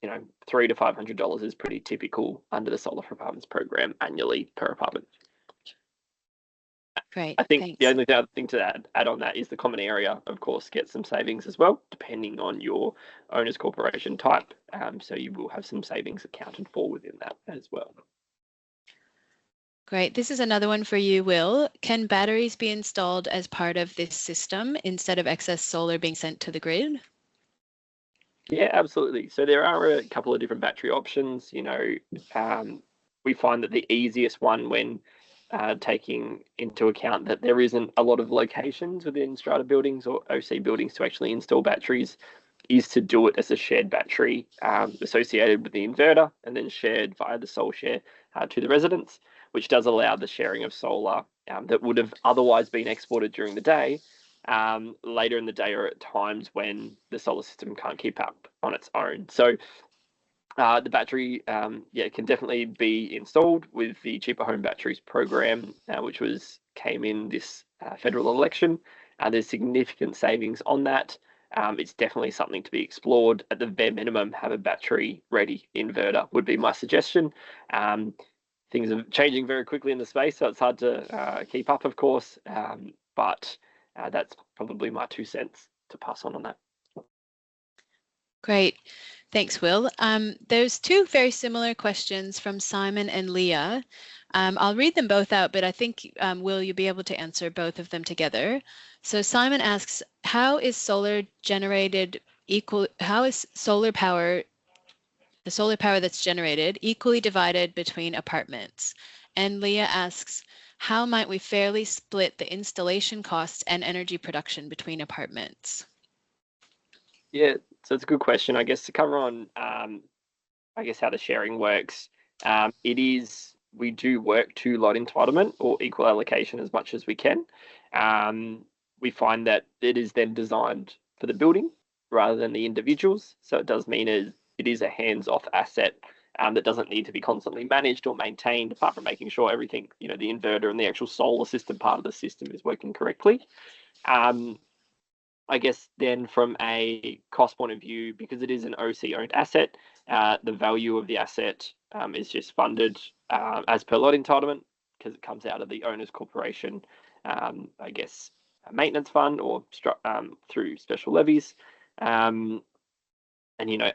$300 to $500 is pretty typical under the Solar for Apartments program annually per apartment. Great. I think thanks. the only other thing to add on that is the common area, of course, gets some savings as well, depending on your owner's corporation type. So you will have some savings accounted for within that as well. Great. This is another one for you, Will. Can batteries be installed as part of this system instead of excess solar being sent to the grid? Yeah, absolutely. So there are a couple of different battery options. We find that the easiest one, when taking into account that there isn't a lot of locations within strata buildings or OC buildings to actually install batteries, is to do it as a shared battery associated with the inverter and then shared via the sole share to the residents, which does allow the sharing of solar that would have otherwise been exported during the day later in the day, or at times when the solar system can't keep up on its own. So the battery, can definitely be installed with the Cheaper Home Batteries program, which came in this federal election. There's significant savings on that. It's definitely something to be explored. At the bare minimum, have a battery ready inverter would be my suggestion. Things are changing very quickly in the space, so it's hard to keep up, of course, but that's probably my 2 cents to pass on that. Great. Thanks, Will. There's two very similar questions from Simon and Leah. I'll read them both out, but I think, Will, you'll be able to answer both of them together. So Simon asks, how is solar power, the solar power that's generated, equally divided between apartments? And Leah asks, how might we fairly split the installation costs and energy production between apartments? Yeah, so it's a good question. I guess to cover on, how the sharing works, we do work to lot entitlement or equal allocation as much as we can. We find that it is then designed for the building rather than the individuals. So it does mean it is a hands-off asset that doesn't need to be constantly managed or maintained, apart from making sure everything, the inverter and the actual solar system part of the system is working correctly. I guess then from a cost point of view, because it is an OC owned asset, the value of the asset is just funded as per lot entitlement, because it comes out of the owner's corporation, maintenance fund or through special levies. And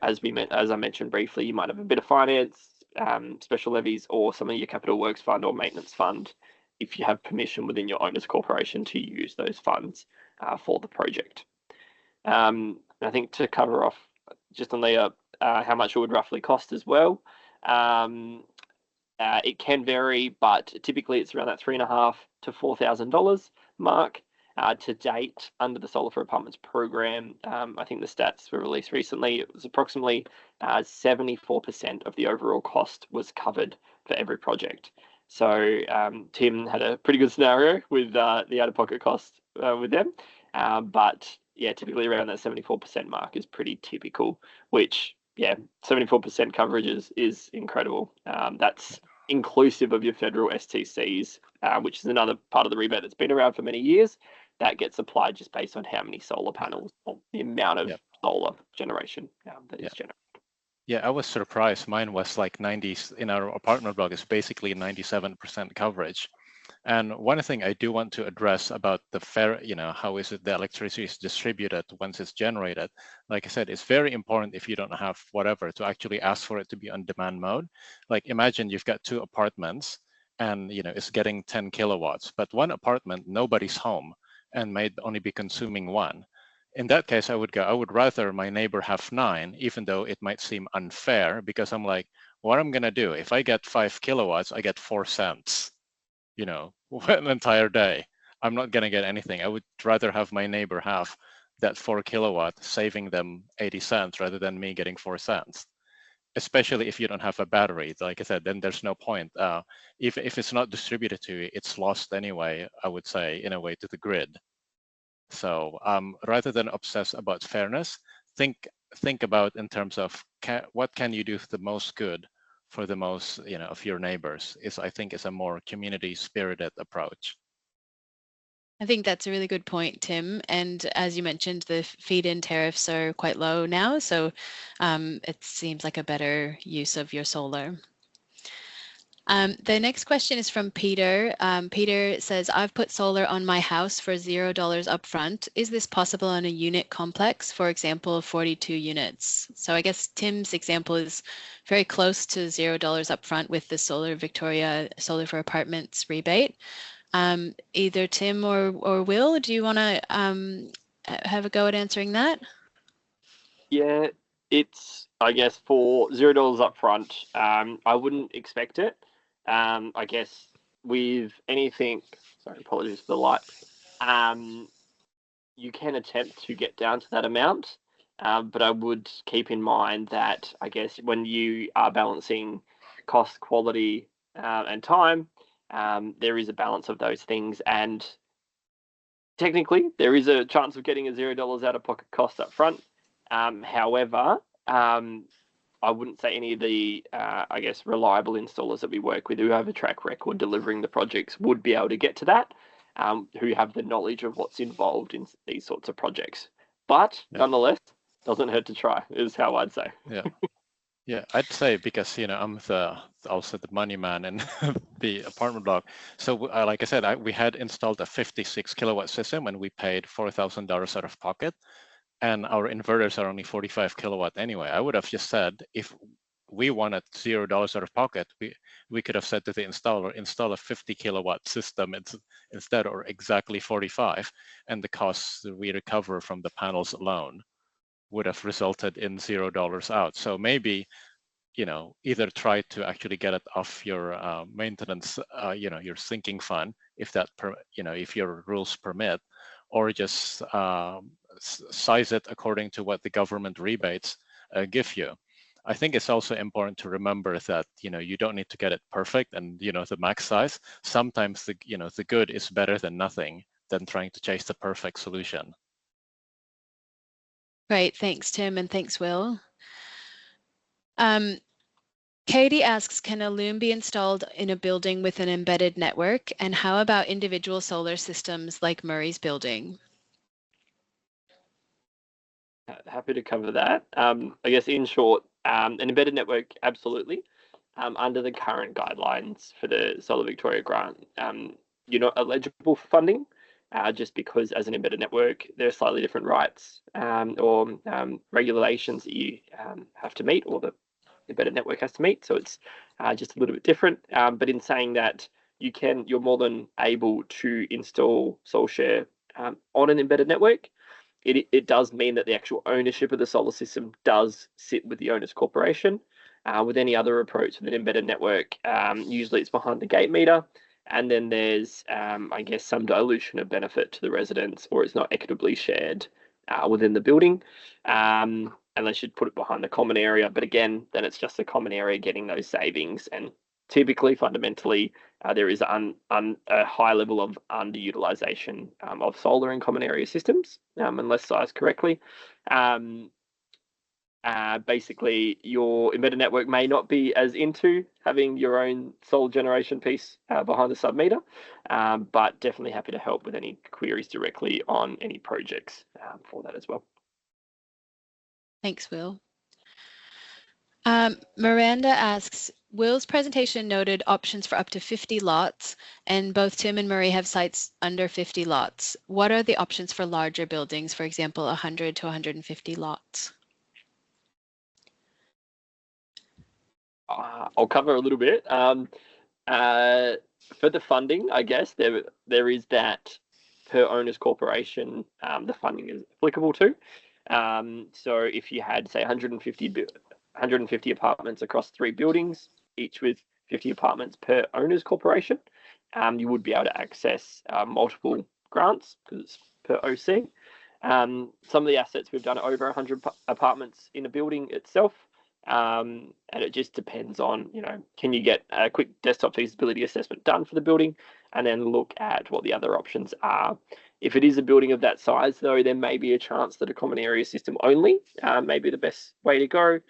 as I mentioned briefly, you might have a bit of finance, special levies, or some of your capital works fund or maintenance fund, if you have permission within your owner's corporation to use those funds for the project. I think to cover off just on the how much it would roughly cost as well, it can vary, but typically it's around that $3,500 to $4,000 mark. To date, under the Solar for Apartments program, I think the stats were released recently. It was approximately 74% of the overall cost was covered for every project. So Tim had a pretty good scenario with the out-of-pocket cost with them, but yeah, typically around that 74% mark is pretty typical, which 74% coverage is incredible. That's inclusive of your federal STCs, which is another part of the rebate that's been around for many years. That gets applied just based on how many solar panels or the amount of solar generation that is generated. Yeah, I was surprised. Mine was like 90, in our apartment block is basically 97% coverage. And one thing I do want to address about the fair, how is it the electricity is distributed once it's generated? Like I said, it's very important if you don't have whatever to actually ask for it to be on demand mode. Like imagine you've got two apartments and it's getting 10 kilowatts, but one apartment, nobody's home and might only be consuming one. In that case, I would rather my neighbor have 9, even though it might seem unfair, because I'm like, what I'm gonna do? If I get 5 kilowatts, I get 4 cents. An entire day. I'm not going to get anything. I would rather have my neighbor have that 4 kilowatt, saving them 80 cents rather than me getting 4 cents. especially if you don't have a battery. Like I said, then there's no point. If it's not distributed to you, it's lost anyway, I would say, in a way, to the grid. So rather than obsess about fairness, think about in terms of what can you do the most good for the most, of your neighbors. I think is a more community spirited approach. I think that's a really good point, Tim. And as you mentioned, the feed-in tariffs are quite low now, so it seems like a better use of your solar. The next question is from Peter. Peter says, I've put solar on my house for $0 upfront. Is this possible on a unit complex, for example, 42 units? So I guess Tim's example is very close to $0 upfront with the Solar Victoria Solar for Apartments rebate. Either Tim or Will, do you want to have a go at answering that? Yeah, it's, I guess, for $0 upfront, I wouldn't expect it. I guess with anything, sorry, apologies for the light, you can attempt to get down to that amount, but I would keep in mind that, I guess, when you are balancing cost, quality, and time, there is a balance of those things, and technically there is a chance of getting a $0 out of pocket cost up front. However, I wouldn't say any of the, I guess, reliable installers that we work with who have a track record delivering the projects would be able to get to that, who have the knowledge of what's involved in these sorts of projects. But nonetheless, doesn't hurt to try, is how I'd say. Yeah. Yeah, I'd say because I'm also the money man in the apartment block. So like I said, we had installed a 56 kilowatt system and we paid $4,000 out of pocket, and our inverters are only 45 kilowatt anyway. I would have just said if we wanted $0 out of pocket, we could have said to the installer, install a 50 kilowatt system instead, or exactly 45, and the costs we recover from the panels alone would have resulted in $0 out. So maybe, either try to actually get it off your maintenance, your sinking fund, if if your rules permit, or just size it according to what the government rebates give you. I think it's also important to remember that, you don't need to get it perfect and, the max size. Sometimes the good is better than nothing than trying to chase the perfect solution. Great, thanks, Tim, and thanks, Will. Katie asks, can a loom be installed in a building with an embedded network? And how about individual solar systems like Murray's building? Happy to cover that. I guess in short, an embedded network, absolutely. Under the current guidelines for the Solar Victoria grant, you're not eligible for funding, just because as an embedded network, there are slightly different rights or regulations that you have to meet, or the embedded network has to meet. So it's just a little bit different. But in saying that, you're more than able to install SolShare on an embedded network. It does mean that the actual ownership of the solar system does sit with the owner's corporation. With any other approach with an embedded network, usually it's behind the gate meter, and then there's, I guess, some dilution of benefit to the residents, or it's not equitably shared within the building, unless you'd put it behind the common area. But again, then it's just the common area getting those savings, and typically, fundamentally, there is a high level of underutilization of solar in common area systems, unless sized correctly. Basically, your embedded network may not be as into having your own solar generation piece behind the sub-meter, but definitely happy to help with any queries directly on any projects for that as well. Thanks, Will. Miranda asks, Will's presentation noted options for up to 50 lots, and both Tim and Murray have sites under 50 lots. What are the options for larger buildings, for example, 100 to 150 lots? I'll cover a little bit. For the funding, I guess there is that per owner's corporation, the funding is applicable to. So if you had, say, 150 apartments across 3 buildings, each with 50 apartments per owner's corporation, you would be able to access multiple grants because it's per OC. Some of the assets we've done over 100 apartments in a building itself. And it just depends on, can you get a quick desktop feasibility assessment done for the building and then look at what the other options are. If it is a building of that size, though, there may be a chance that a common area system only may be the best way to go,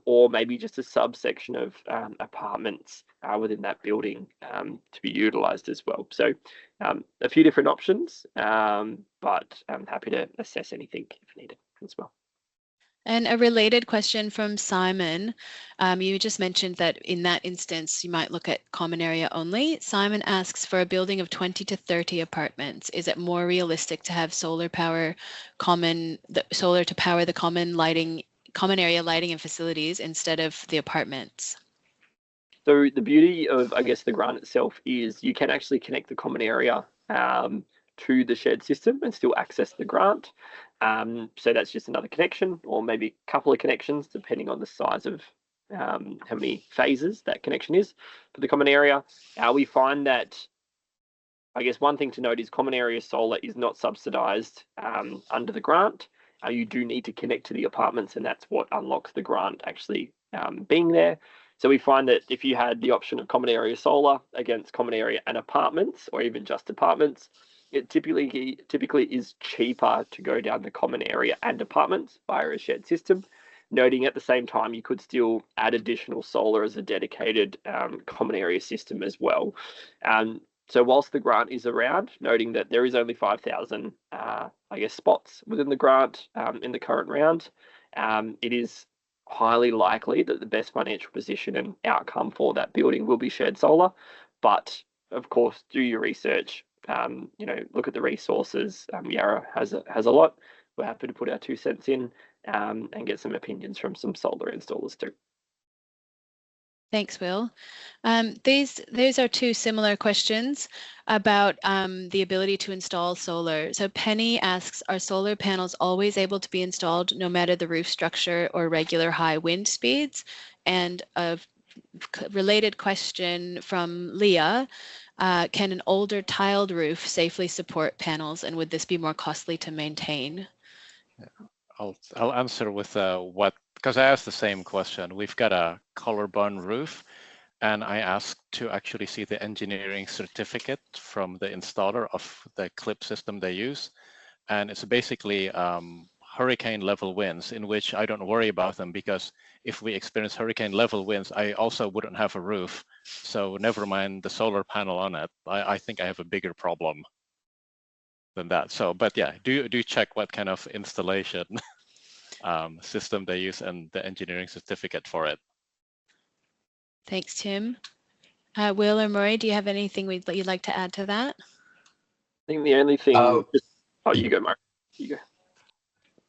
or maybe just a subsection of apartments within that building to be utilised as well. So a few different options, but I'm happy to assess anything if needed as well. And a related question from Simon. You just mentioned that in that instance, you might look at common area only. Simon asks, for a building of 20 to 30 apartments, is it more realistic to have solar to power the common area lighting and facilities instead of the apartments? So the beauty of, I guess, the grant itself is you can actually connect the common area to the shared system and still access the grant. So that's just another connection, or maybe a couple of connections, depending on the size of how many phases that connection is for the common area. We find that, I guess, one thing to note is common area solar is not subsidised under the grant. You do need to connect to the apartments, and that's what unlocks the grant actually being there. So we find that if you had the option of common area solar against common area and apartments, or even just apartments, it typically is cheaper to go down the common area and apartments via a shared system. Noting at the same time, you could still add additional solar as a dedicated common area system as well. So whilst the grant is around, noting that there is only 5,000, I guess, spots within the grant in the current round, it is highly likely that the best financial position and outcome for that building will be shared solar. But of course, do your research. Look at the resources. Yarra has a lot. We're happy to put our 2 cents in and get some opinions from some solar installers too. Thanks, Will. These are 2 similar questions about the ability to install solar. So Penny asks, are solar panels always able to be installed no matter the roof structure or regular high wind speeds? And a related question from Leah, can an older tiled roof safely support panels, and would this be more costly to maintain? I'll answer with because I asked the same question. We've got a collarbone roof, and I asked to actually see the engineering certificate from the installer of the clip system they use. And it's basically hurricane level winds, in which I don't worry about them, because if we experience hurricane level winds, I also wouldn't have a roof. So never mind the solar panel on it. I think I have a bigger problem than that. So, but yeah, do check what kind of installation system they use and the engineering certificate for it. Thanks, Tim. Will or Murray, do you have anything you'd like to add to that? I think the only thing. You go, Mark. You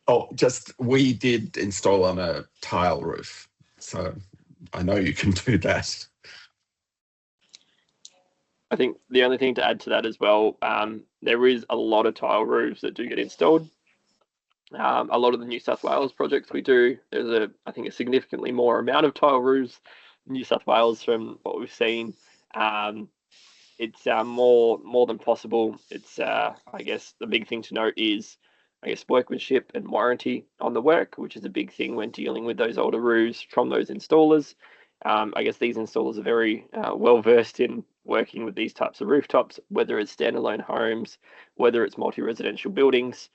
go. We did install on a tile roof, so I know you can do that. I think the only thing to add to that as well, there is a lot of tile roofs that do get installed. A lot of the New South Wales projects we do, there's I think a significantly more amount of tile roofs in New South Wales from what we've seen. It's more than possible. It's I guess the big thing to note is, I guess, workmanship and warranty on the work, which is a big thing when dealing with those older roofs from those installers. I guess these installers are very well versed in working with these types of rooftops, whether it's standalone homes, whether it's multi-residential buildings.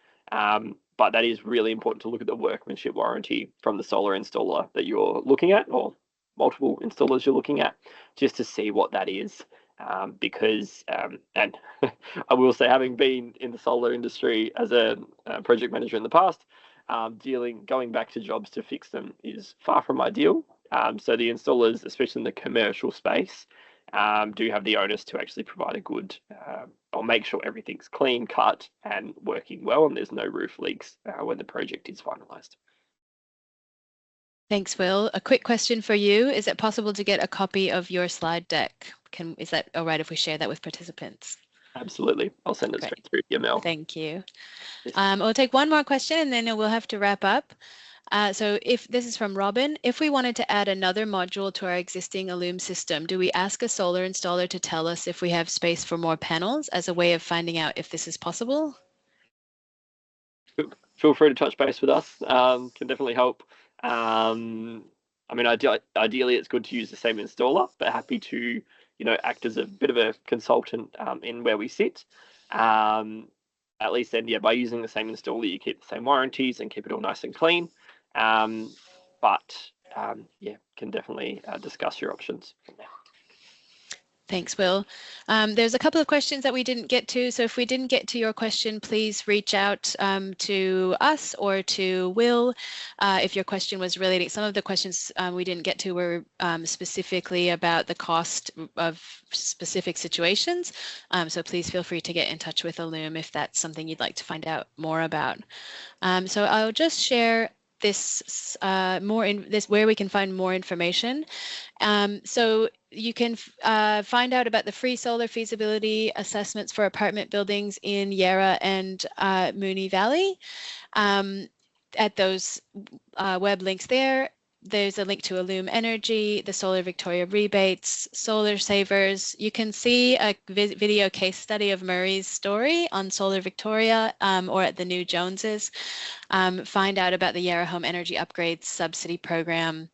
But that is really important to look at the workmanship warranty from the solar installer that you're looking at, or multiple installers you're looking at, just to see what that is. Because, and I will say, having been in the solar industry as a project manager in the past, going back to jobs to fix them is far from ideal. So the installers, especially in the commercial space, do have the onus to actually provide a good, or make sure everything's clean cut and working well, and there's no roof leaks when the project is finalised. Thanks, Will. A quick question for you. Is it possible to get a copy of your slide deck? Is that all right if we share that with participants? Absolutely. I'll send it straight through your mail. Thank you. We'll take one more question and then we'll have to wrap up. So if this is from Robin, if we wanted to add another module to our existing Illume system, do we ask a solar installer to tell us if we have space for more panels as a way of finding out if this is possible? Feel free to touch base with us. Can definitely help. I mean, ideally, it's good to use the same installer, but happy to, act as a bit of a consultant in where we sit. At least then, yeah, by using the same installer, you keep the same warranties and keep it all nice and clean. Yeah, can definitely discuss your options. Thanks, Will. There's a couple of questions that we didn't get to. So if we didn't get to your question, please reach out to us or to Will if your question was relating. Some of the questions we didn't get to were specifically about the cost of specific situations. So please feel free to get in touch with Illume if that's something you'd like to find out more about. So I'll just share this where we can find more information. So you can find out about the free solar feasibility assessments for apartment buildings in Yarra and Moonee Valley. At those web links there, there's a link to Illume Energy, the Solar Victoria rebates, Solar Savers. You can see a video case study of Murray's story on Solar Victoria or at the New Joneses. Find out about the Yarra Home Energy Upgrades Subsidy Program,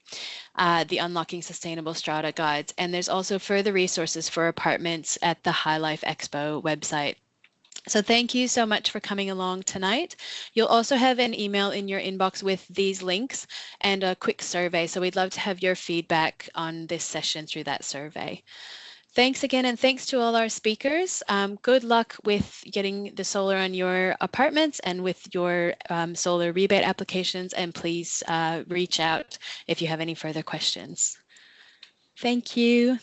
the Unlocking Sustainable Strata guides, and there's also further resources for apartments at the High Life Expo website. So thank you so much for coming along tonight. You'll also have an email in your inbox with these links and a quick survey. So we'd love to have your feedback on this session through that survey. Thanks again, and thanks to all our speakers. Good luck with getting the solar on your apartments and with your solar rebate applications, and please reach out if you have any further questions. Thank you.